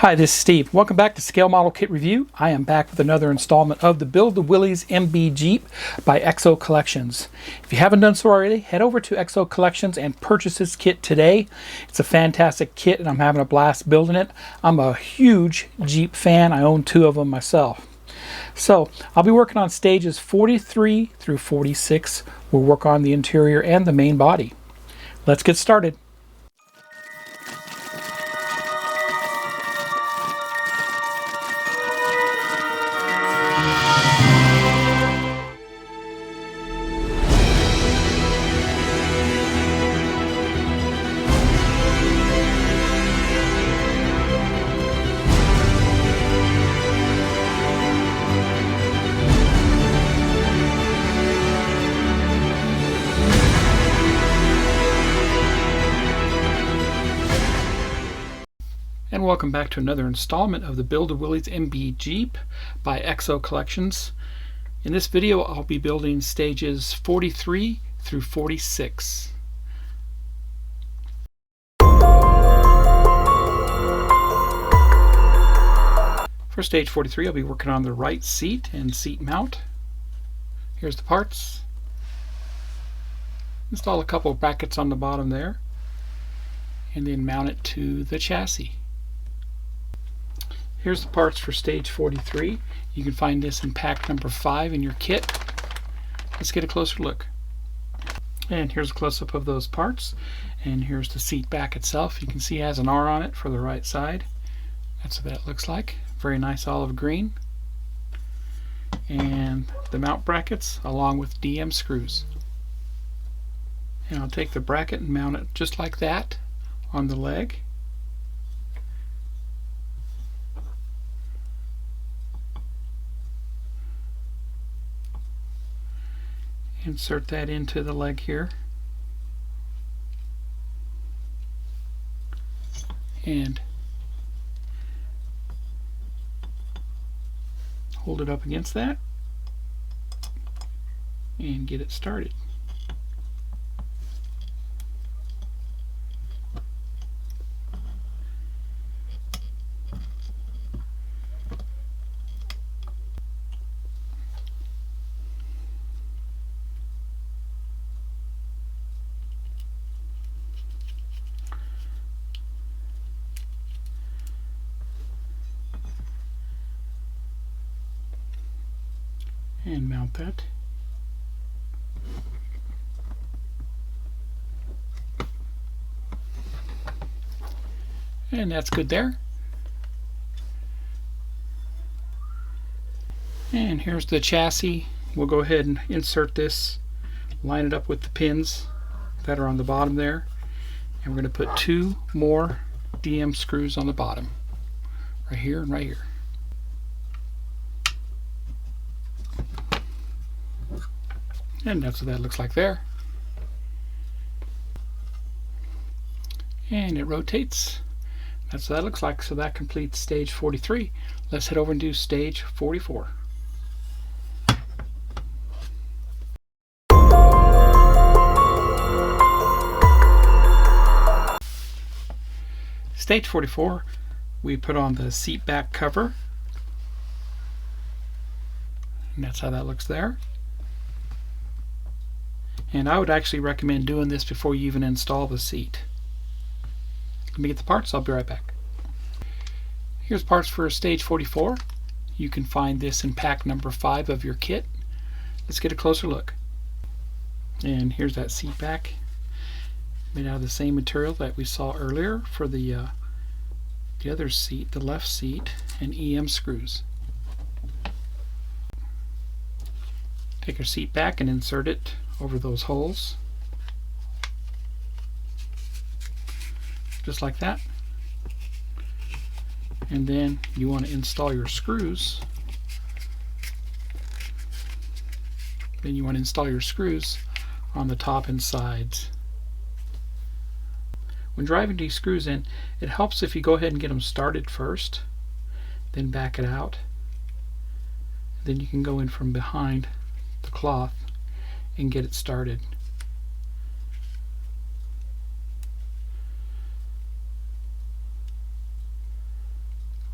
Hi, this is Steve. Welcome back to Scale Model Kit Review. I am back with another installment of the Build the Willys MB Jeep by IXO Collections. If you haven't done so already, head over to IXO Collections and purchase this kit today. It's a fantastic kit and I'm having a blast building it. I'm a huge Jeep fan. I own two of them myself. So I'll be working on stages 43 through 46. We'll work on the interior and the main body. Let's get started. And welcome back to another installment of the Build a Willys MB Jeep by IXO Collections. In this video I'll be building stages 43 through 46. For stage 43 I'll be working on the right seat and seat mount. Here's the parts. Install a couple of brackets on the bottom there and then mount it to the chassis. Here's the parts for stage 43. You can find this in pack number 5 in your kit. Let's get a closer look. And here's a close-up of those parts. And here's the seat back itself. You can see it has an R on it for the right side. That's what that looks like. Very nice olive green. And the mount brackets along with DM screws. And I'll take the bracket and mount it just like that on the leg. Insert that into the leg here and hold it up against that and get it started. And mount that. And that's good there. And here's the chassis. We'll go ahead and insert this, line it up with the pins that are on the bottom there. And we're going to put 2 more DM screws on the bottom, right here and right here. And that's what that looks like there. And it rotates. That's what that looks like. So that completes stage 43. Let's head over and do stage 44. Stage 44, we put on the seat back cover. And that's how that looks there. And I would actually recommend doing this before you even install the seat. Let me get the parts, I'll be right back. Here's parts for stage 44. You can find this in pack number 5 of your kit. Let's get a closer look. And here's that seat back, made out of the same material that we saw earlier for the other seat, the left seat, and EM screws. Take our seat back and insert it over those holes, just like that. And then you want to install your screws. Then you want to install your screws on the top and sides. When driving these screws in, it helps if you go ahead and get them started first, then back it out. Then you can go in from behind the cloth and get it started.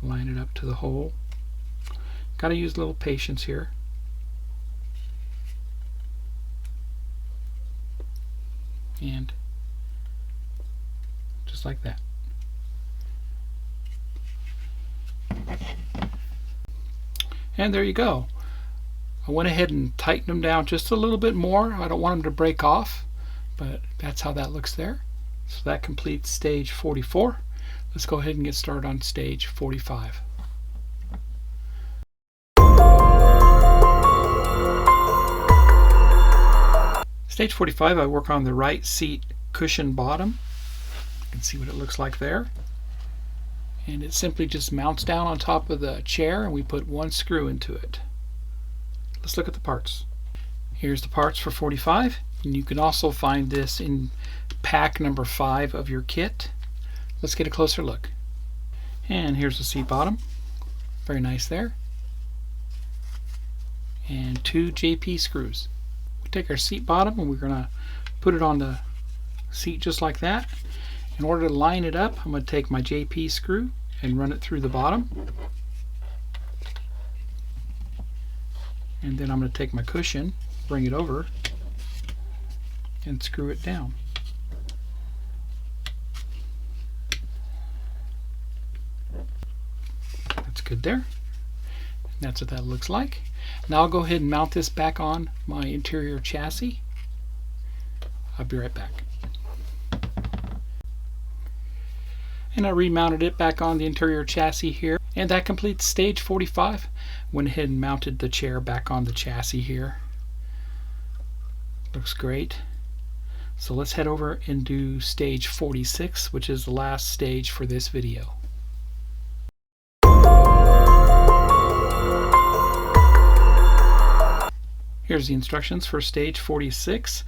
line it up to the hole. Got to use a little patience here. And just like that. And there you go. I went ahead and tightened them down just a little bit more. I don't want them to break off, but that's how that looks there. So that completes stage 44. Let's go ahead and get started on stage 45. Stage 45, I work on the right seat cushion bottom. You can see what it looks like there. And it simply just mounts down on top of the chair, and we put one screw into it. Let's look at the parts. Here's the parts for 45, and you can also find this in pack number 5 of your kit. Let's get a closer look. And here's the seat bottom. Very nice there. And 2 JP screws. We take our seat bottom and we're going to put it on the seat just like that. In order to line it up, I'm going to take my JP screw and run it through the bottom. And then I'm going to take my cushion, bring it over, and screw it down. That's good there. That's what that looks like. Now I'll go ahead and mount this back on my interior chassis. I'll be right back. And I remounted it back on the interior chassis here, and that completes stage 45. Went ahead and mounted the chair back on the chassis here. Looks great. So let's head over and do stage 46, which is the last stage for this video. Here's the instructions for stage 46.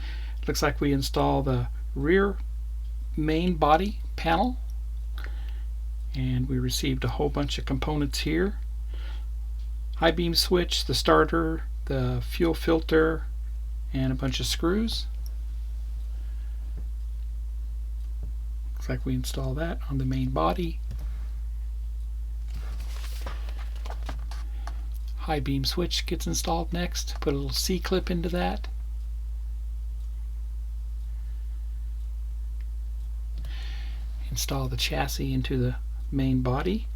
Looks like we install the rear main body panel, and we received a whole bunch of components here. High beam switch, the starter, the fuel filter, and a bunch of screws. Looks like we install that on the main body. High beam switch gets installed next. Put a little C-clip into that. Install the chassis into the main body.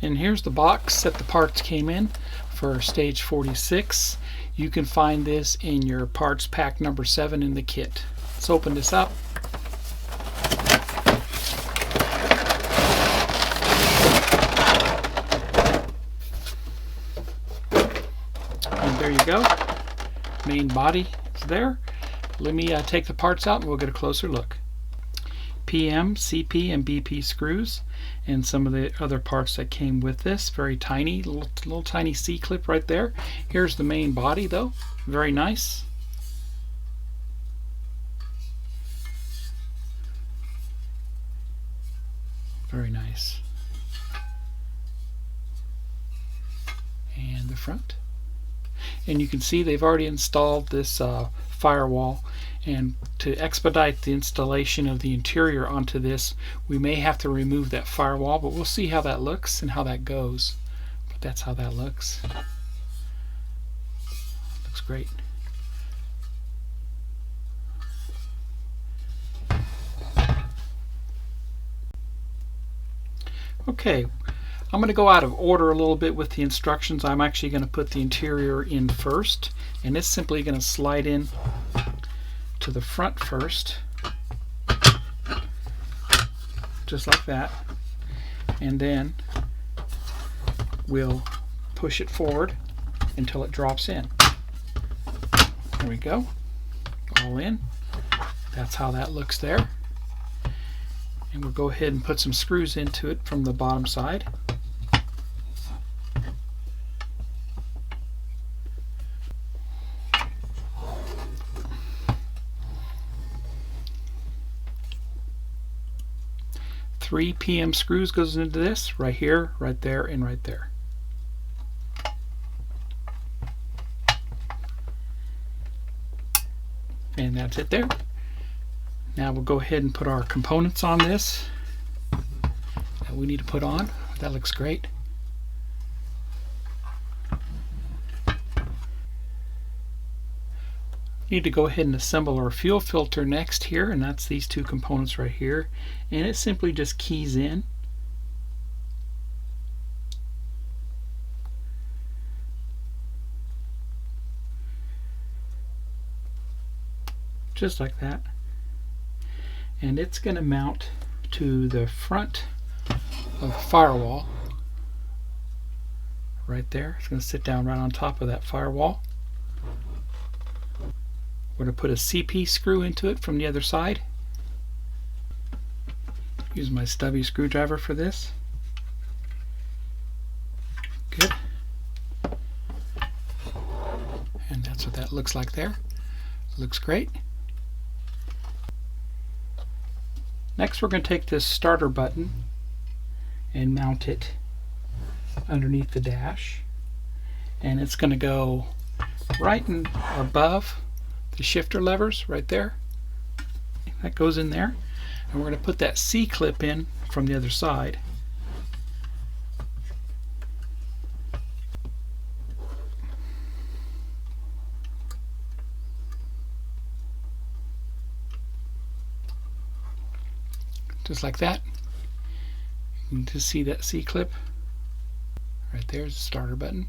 And here's the box that the parts came in for stage 46. You can find this in your parts pack number 7 in the kit. Let's open this up. And there you go. Main body is there. Let me take the parts out and we'll get a closer look. PM, CP, and BP screws, and some of the other parts that came with this. Very tiny, little tiny C-clip right there. Here's the main body though. Very nice. Very nice. And the front. And you can see they've already installed this firewall, and to expedite the installation of the interior onto this, we may have to remove that firewall, but we'll see how that looks and how that goes. But that's how that looks. Looks great. Okay, I'm going to go out of order a little bit with the instructions. I'm actually going to put the interior in first, and it's simply going to slide in to the front first, just like that, and then we'll push it forward until it drops in. There we go, all in. That's how that looks there. And we'll go ahead and put some screws into it from the bottom side. Three PM screws goes into this, right here, right there, and right there. And that's it there. Now we'll go ahead and put our components on this. that we need to put on. That looks great. Need to go ahead and assemble our fuel filter next here, and that's these two components right here, and it simply just keys in. Just like that, and it's going to mount to the front of the firewall right there. It's going to sit down right on top of that firewall. We're going to put a CP screw into it from the other side. Use my stubby screwdriver for this. Good. And that's what that looks like there. Looks great. Next, we're going to take this starter button and mount it underneath the dash. And it's going to go right in above the shifter levers right there. That goes in there, and we're going to put that C-clip in from the other side. Just like that. You can just see that C-clip right there is the starter button.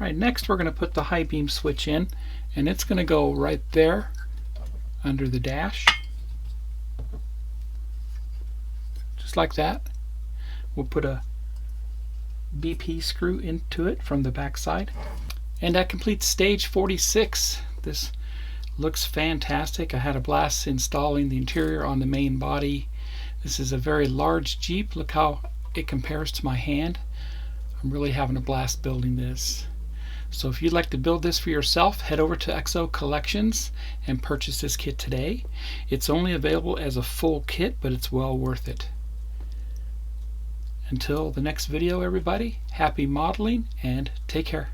Alright, next we're going to put the high beam switch in, and it's going to go right there under the dash. Just like that. We'll put a BP screw into it from the back side. And that completes stage 46. This looks fantastic. I had a blast installing the interior on the main body. This is a very large Jeep. Look how it compares to my hand. I'm really having a blast building this. So if you'd like to build this for yourself, head over to IXO Collections and purchase this kit today. It's only available as a full kit, but it's well worth it. Until the next video, everybody, happy modeling and take care.